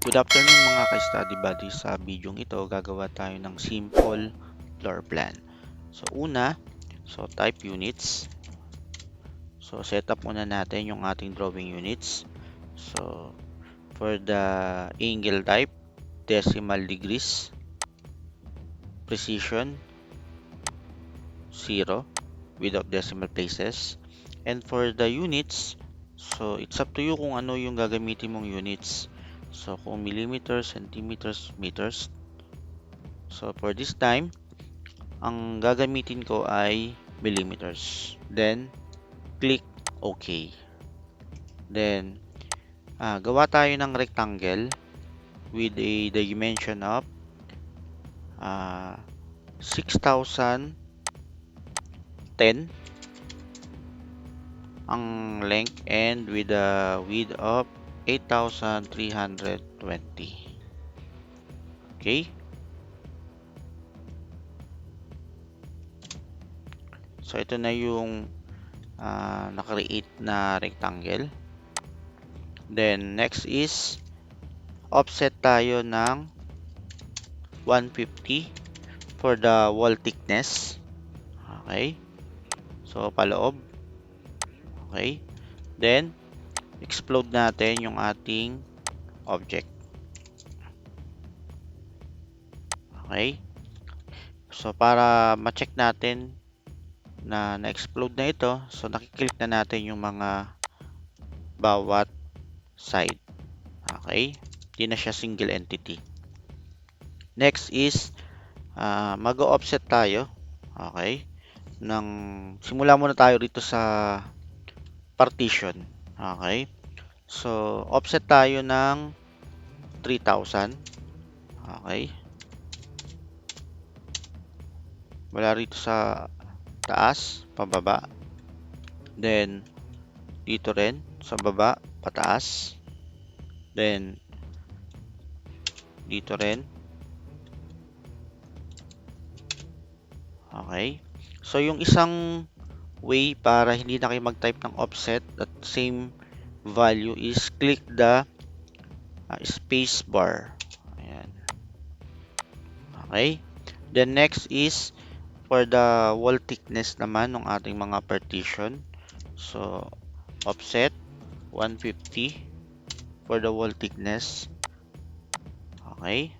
Good afternoon mga ka-study buddy. Sa video ito, gagawa tayo ng simple floor plan. So una, type units. So set up muna natin yung ating drawing units. So for the angle type, decimal degrees, precision 0 without decimal places. And for the units, so it's up to you kung ano yung gagamitin mong units. So kung millimeters, centimeters, meters. So for this time, ang gagamitin ko ay millimeters. Then click OK. Then gawa tayo ng rectangle with a dimension of 6,010 ang length and with a width of 8,320. Okay? So ito na yung na-create na rectangle. Then next is offset tayo ng 150 for the wall thickness. Okay? So paloob. Okay? Then explode natin yung ating object. Okay? So para ma-check natin na na-explode na ito, so nakiklik na natin yung mga bawat side. Okay? Hindi na siya single entity. Next is mag-offset tayo. Okay? Simula muna tayo dito sa partition. Okay? So offset tayo ng 3,000. Okay? Wala rito sa taas, pababa. Then dito rin sa baba, pataas. Then dito rin. Okay? So yung isang way para hindi na kayo mag-type ng offset at same value is click the space bar. Ayan. Okay? Then next is for the wall thickness naman ng ating mga partition. So offset 150 for the wall thickness. Okay?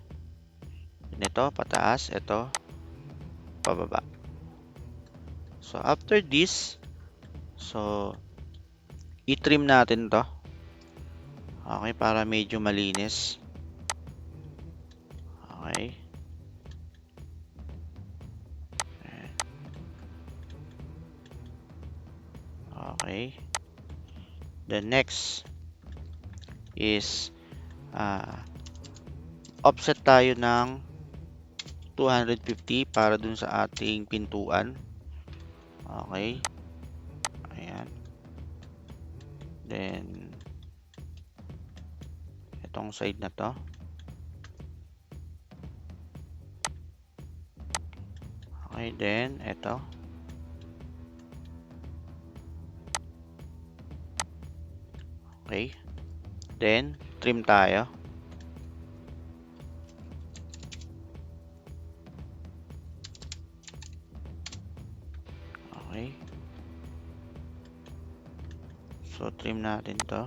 Ito pataas, ito pababa. So after this, so i-trim natin to. Okay, para medyo malinis. Okay. Okay. The next is offset tayo ng 250 para dun sa ating pintuan. Okay. Ayan. Then itong side na to. Okay, then ito. Okay. Then trim tayo. Okay. So trim natin to.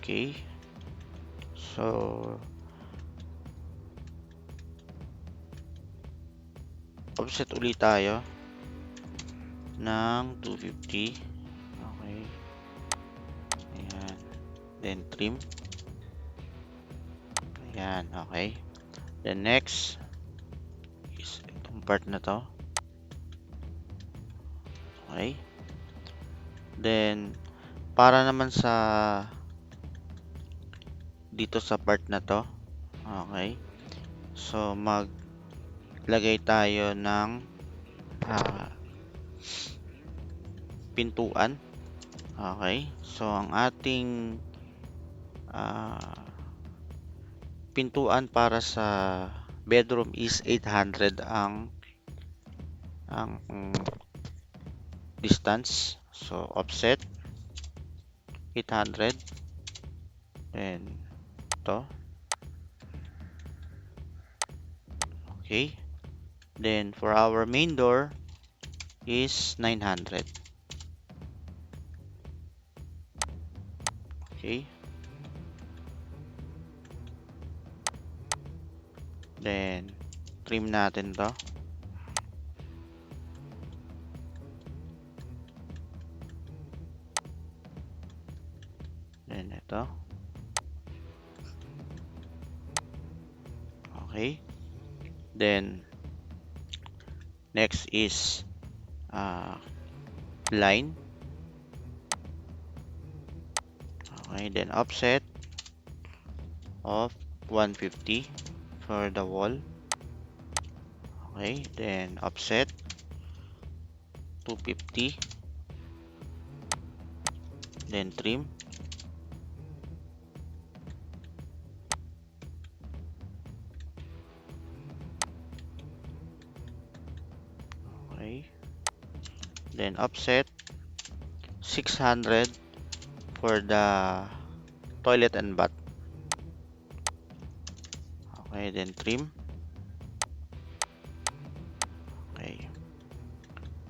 Okay. So offset ulit tayo ng 250. Okay. Ayan. Then trim. Ayan. Okay. Then next is itong part na to. Okay. Then para naman sa dito sa part na to. Okay. So maglagay tayo ng pintuan. Okay, so ang ating pintuan para sa bedroom is 800 ang distance. So offset 800, then to. Okay, then for our main door is 900. Okay, then trim natin to. Then ito. Okay, then next is line. Okay, then offset of 150 for the wall. Okay, then offset 250, then trim. Okay, then offset 600 for the toilet and bath. Okay, then trim. Okay,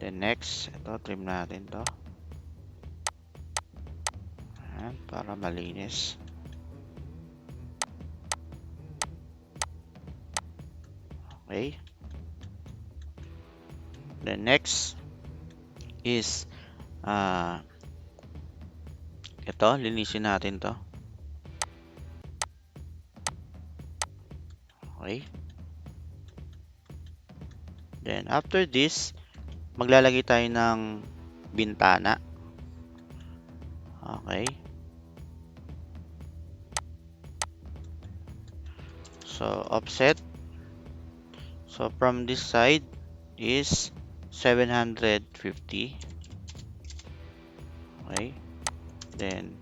then next, ito trim natin to. Ayan, para malinis. Okay, then next is ito, linisin natin to. Okay, then after this, maglalagay tayo ng bintana. Okay, so offset, so from this side is 750. Okay, then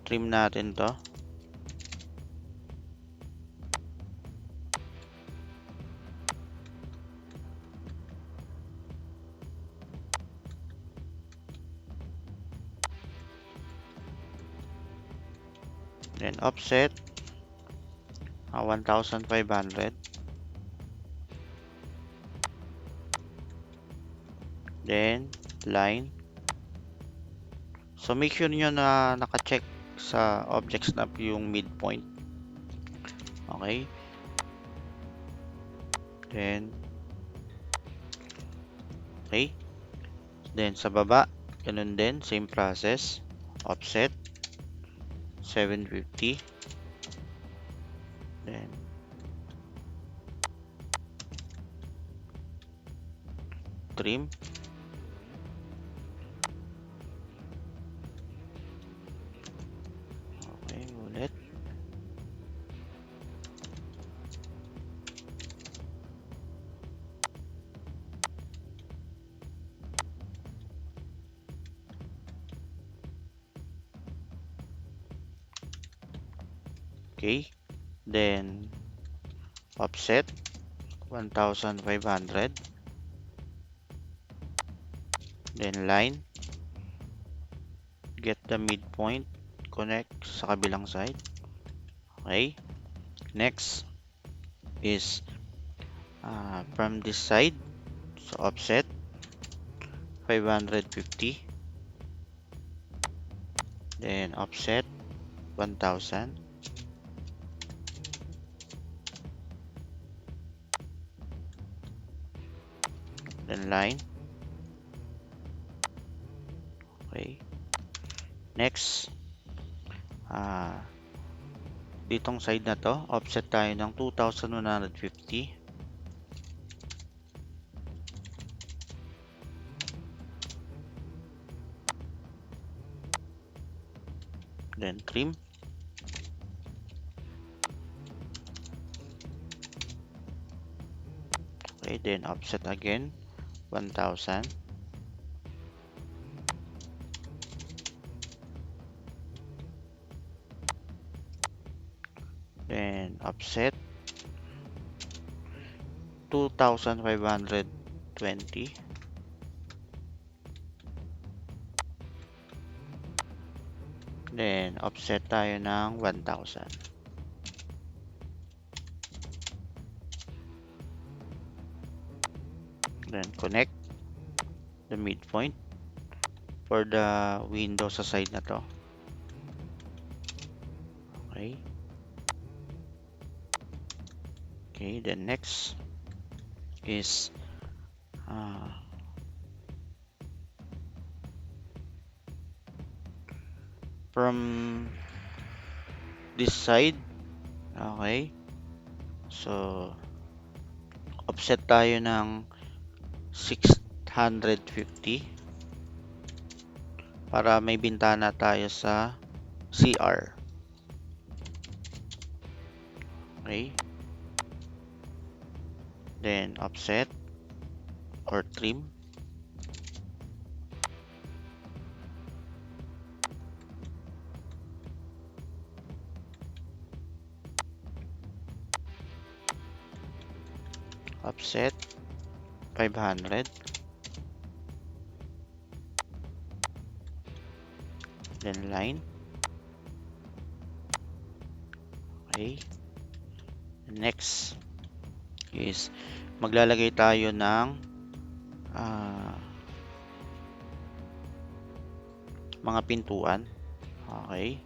trim natin to. Then offset 1,500. Then line. So make sure nyo na naka-check sa object snap yung midpoint. Okay. Then okay. Then sa baba, ganun din, same process. Offset 750. Then trim. Okay, ulit. Okay. Then offset 1,500. Then line. Get the midpoint. Connect sa kabilang side. Okay. Next is from this side. So offset 550. Then offset 1,000. Then line. Okay. Next, ditong side na to, offset tayo ng 2,150. Then trim. Okay, then offset again 1,000. then offset 2,520, then offset tayo ng 1,000. Then connect the midpoint for the window sa side na to. Okay. Okay, then next is from this side. Okay. So offset tayo ng 650 para may bintana tayo sa CR. Okay. Then offset or trim. Offset 500. Then line. Okay. Next is maglalagay tayo ng mga pintuan. Okay.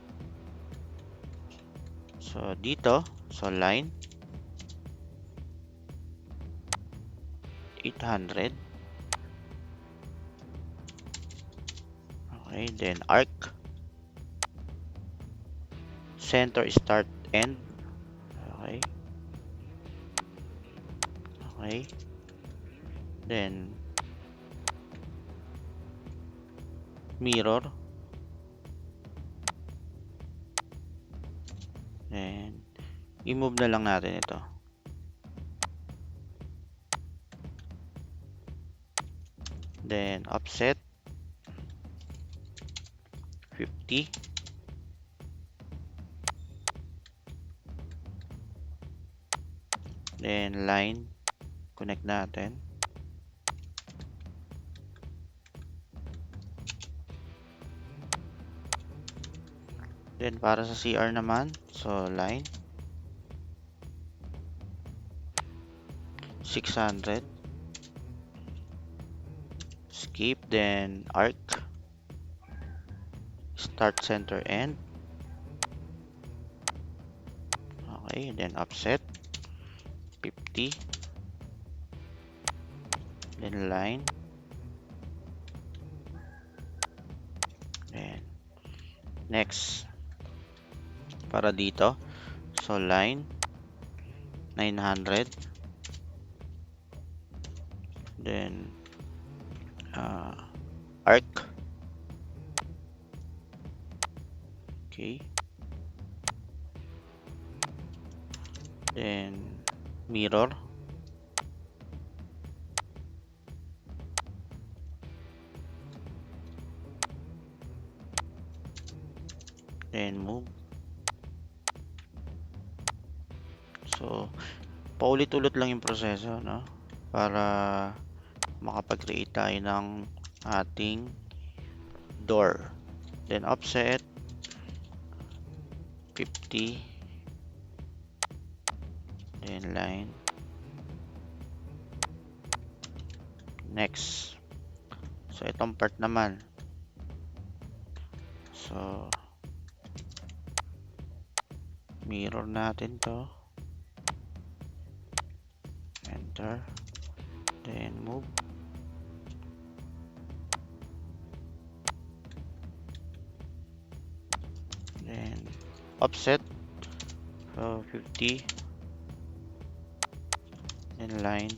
So dito, so line 800. Okay, then arc, center, start, end. Okay. Okay. Then mirror. And i-move na lang natin ito. Then offset 50. Then line, connect natin. Then para sa CR naman, so line 600. Skip, then arc, start, center, end. Okay, then offset 50. Then line. Then next, para dito, so line 900. Then arc. Okay. Then mirror. Then move. So paulit-ulit lang yung proseso, no? Para makapag-create tayo ng ating door. Then offset 50. Then line. Next. So itong part naman. So mirror natin to. Enter. Then move. Then offset. So 50. Then line.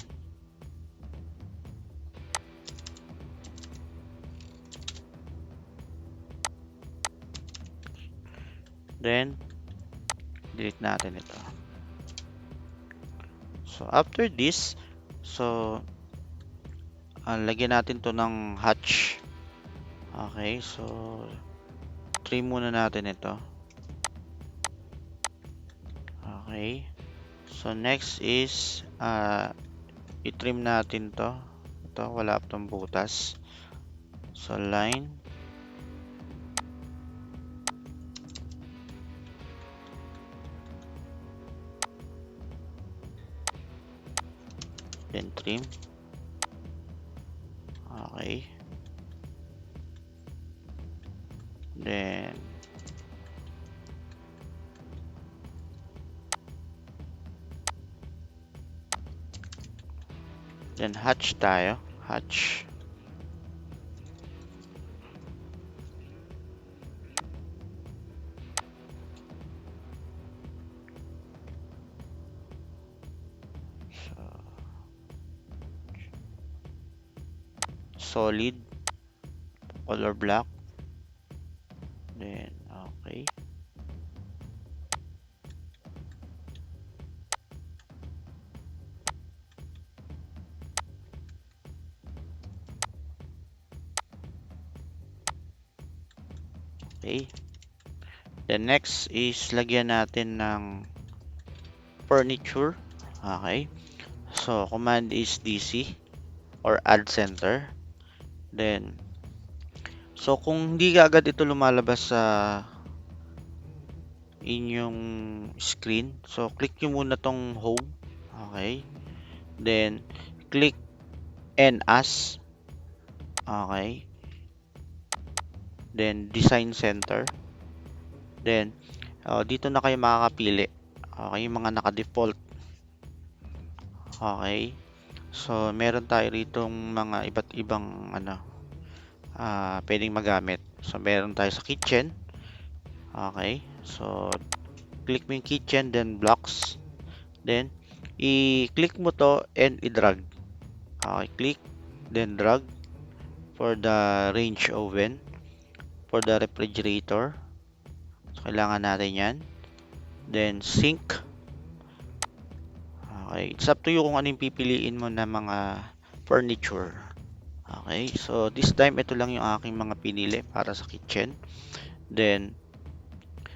Then delete natin ito. So after this, so lagyan natin to ng hatch. Okay, so trim muna natin ito. Okay. So next is i-trim natin to. Ito, wala itong butas. So line. Then trim. Okay. Then hatch tayo. Hatch. So, solid. Color black. Then, okay. Okay. The next is lagyan natin ng furniture. Okay. So, command is DC or add center. Then, so kung hindi agad ito lumalabas sa inyong screen, so click nyo muna tong home. Okay. Then, click and as. Okay. Then, design center. Then, dito na kayo makakapili. Okay, yung mga naka-default. Okay. So, meron tayo ritong mga iba't ibang pwedeng magamit. So, meron tayo sa kitchen. Okay. So, click mo yung kitchen, then blocks. Then, i-click mo to and i-drag. Okay, click, then drag for the range oven. For the refrigerator. So, kailangan natin yan. Then, sink. Okay, it's up to you kung anong pipiliin mo na mga furniture. Okay, so this time ito lang yung aking mga pinili para sa kitchen. Then,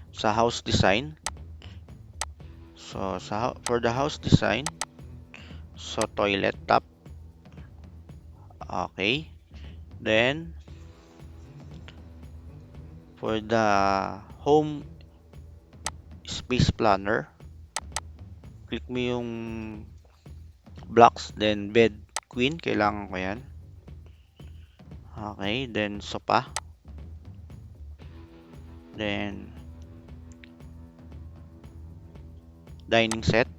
sa house design. So, for the house design, so toilet top. Okay. Then, for the home space planner, click mo yung blocks, then bed queen, kailangan ko yan. Okay, then sofa. Then, dining set.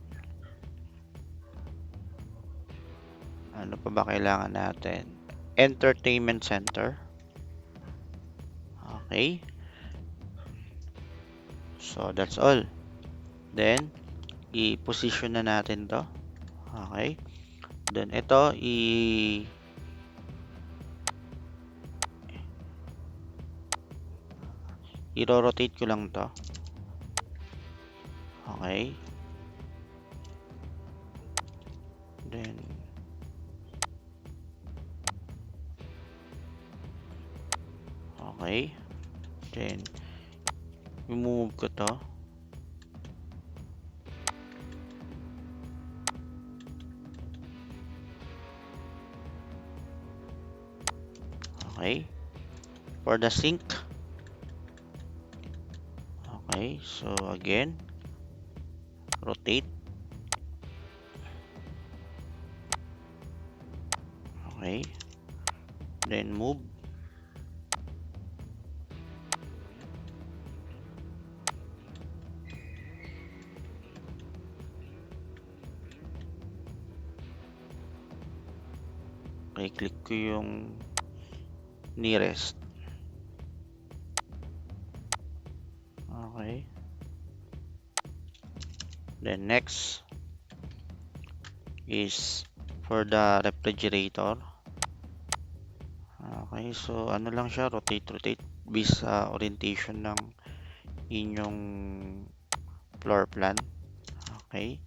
Ano pa ba kailangan natin? Entertainment center. Okay. So, that's all. Then, i-position na natin to. Okay. Then, ito, i-rotate ko lang to. Okay. Then, okay. Then, i-move ko to. Okay. For the sink. Okay. So, again, rotate. Okay. Then, move. Okay, click ko yung nearest. Okay. Then next is for the refrigerator. Okay, so ano lang siya, rotate based sa orientation ng inyong floor plan. Okay.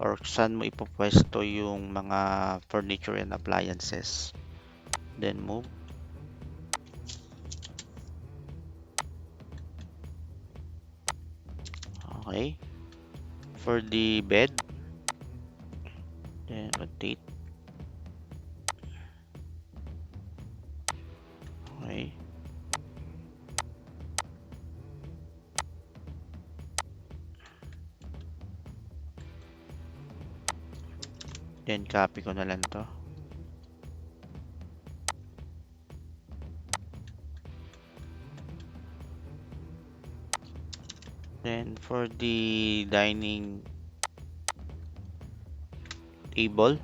Or saan mo ipopwesto yung mga furniture and appliances. Then move. Okay. for the bed, then rotate. Okay. Then copy ko na lang to. Then for the dining table,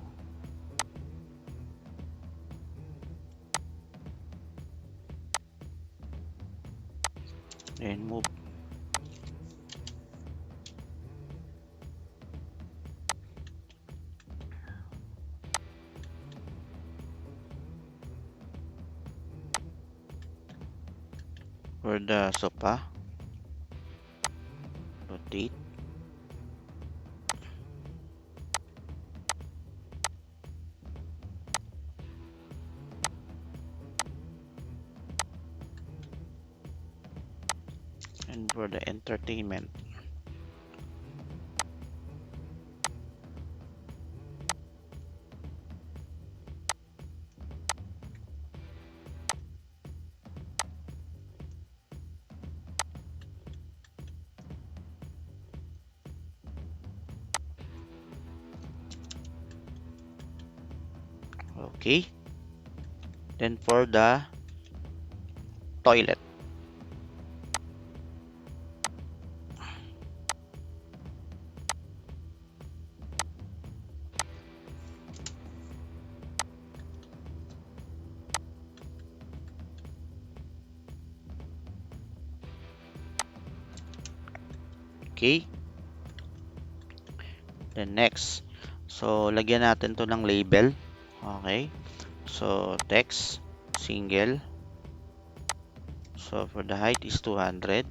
and move. For the sofa, rotate. And for the entertainment, okay. Then for the toilet, okay. Then next, so lagyan natin to ng label. Okay. So text, single. So for the height is 200.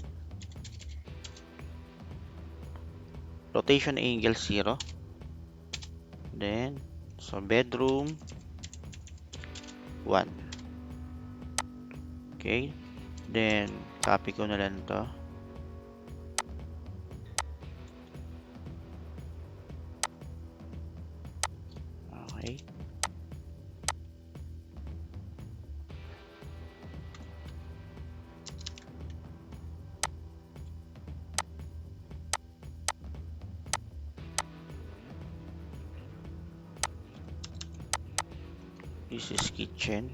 Rotation angle 0. Then, so bedroom 1. Okay. Then, copy ko na lang to. Okay. This is kitchen.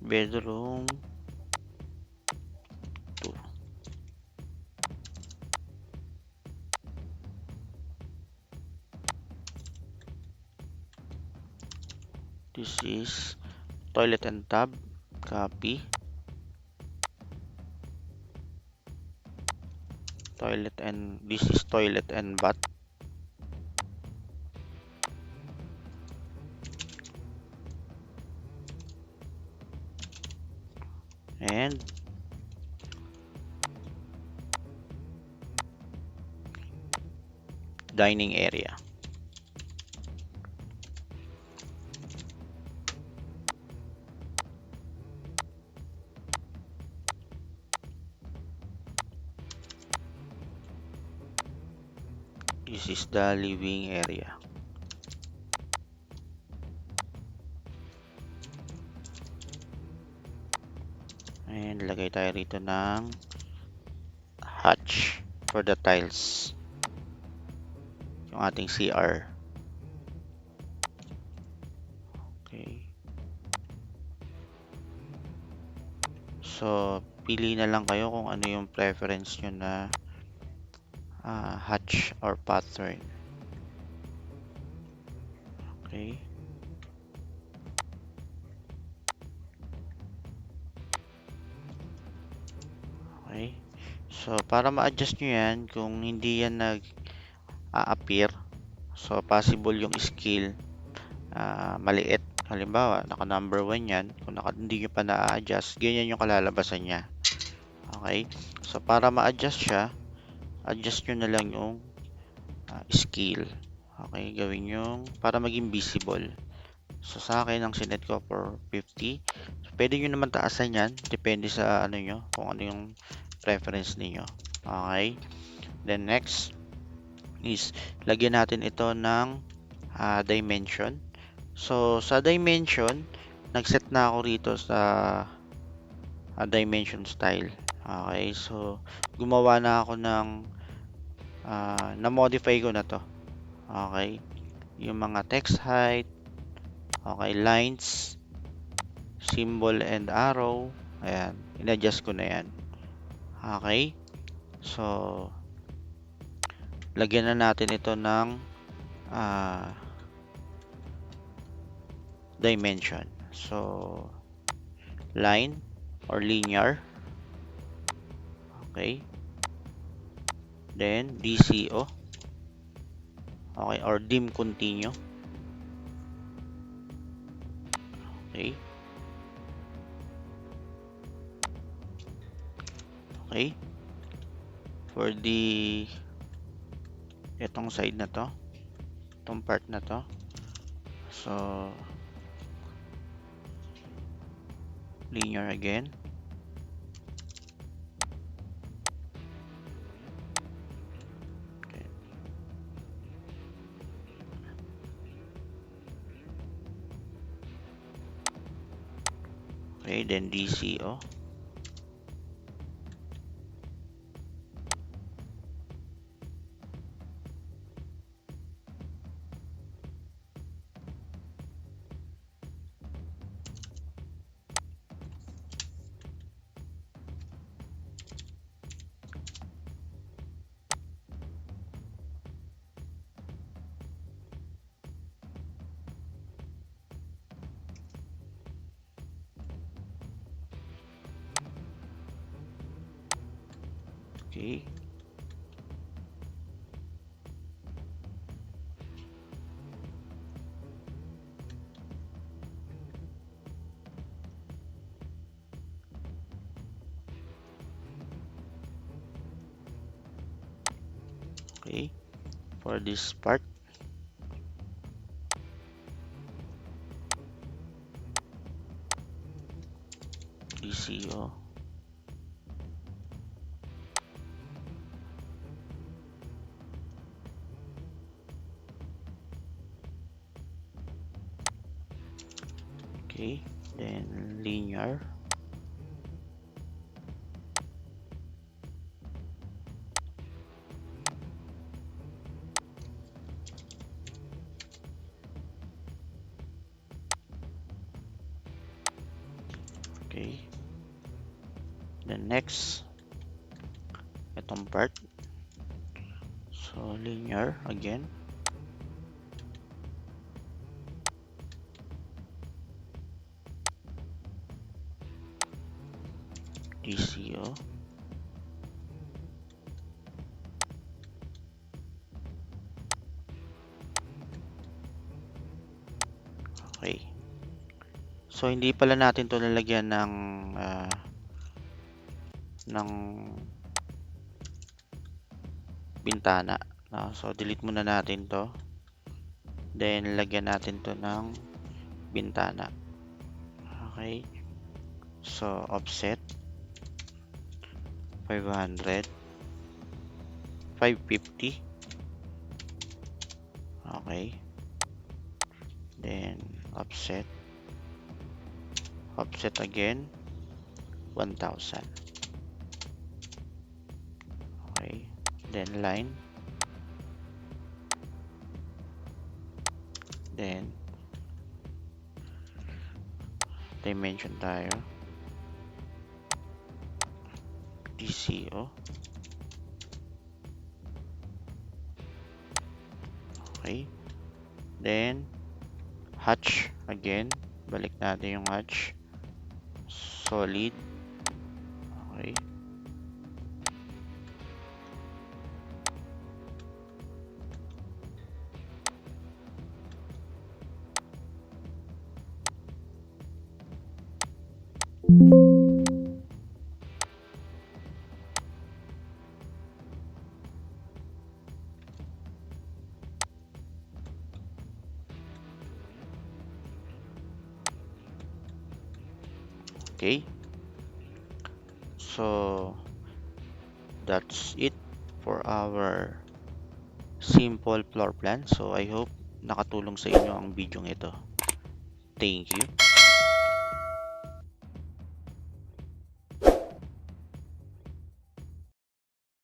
Bedroom 2. This is toilet and tub. Copy. This is toilet and bath. And dining area. This is the living area. And lagay tayo rito ng hatch for the tiles. Yung ating CR. Okay. So, pili na lang kayo kung ano yung preference nyo na hatch or pattern. Okay. Okay. So, para ma-adjust nyo yan, kung hindi yan nag-a-appear, so possible yung scale maliit. Halimbawa, naka number 1 yan. Kung hindi nyo pa na-adjust, ganyan yung kalalabasan niya. Okay. So, para ma-adjust siya, adjust nyo na lang yung scale. Okay. Gawin yung para maging visible. So, sa akin, ang sinet ko for 50. So, pwede nyo naman taasan yan. Depende sa ano nyo, kung ano yung preference niyo. Okay. Then, next is, lagyan natin ito ng dimension. So, sa dimension, nag-set na ako rito sa dimension style. Okay. So, gumawa na ako ng na-modify ko na to. Okay. Yung mga text height, okay, lines, symbol and arrow, ayan, in-adjust ko na yan. Okay. So, lagyan na natin ito ng dimension. So, line or linear. Okay. Then, DCO. Okay, or dim continue. Okay. Okay. For itong side na to, itong part na to. So, linear again. Okay. Okay, then DCO. Okay. Okay. For this part, DCO. Okay. Then linear. Okay. Then next, itong part. So, linear again. DCO. Okay. So, hindi pala natin to lalagyan ng bintana. No? So, delete muna natin to. Then, lagyan natin to ng bintana. Okay. So, offset 500, 550. Okay. Then, offset again 1000. Okay. Then, line. Then, dimension tayo. DCO. Okay. Then, hatch again. Balik natin yung hatch. Solid. Okay. Okay, so that's it for our simple floor plan. So I hope nakatulong sa inyo ang video ito. Thank you.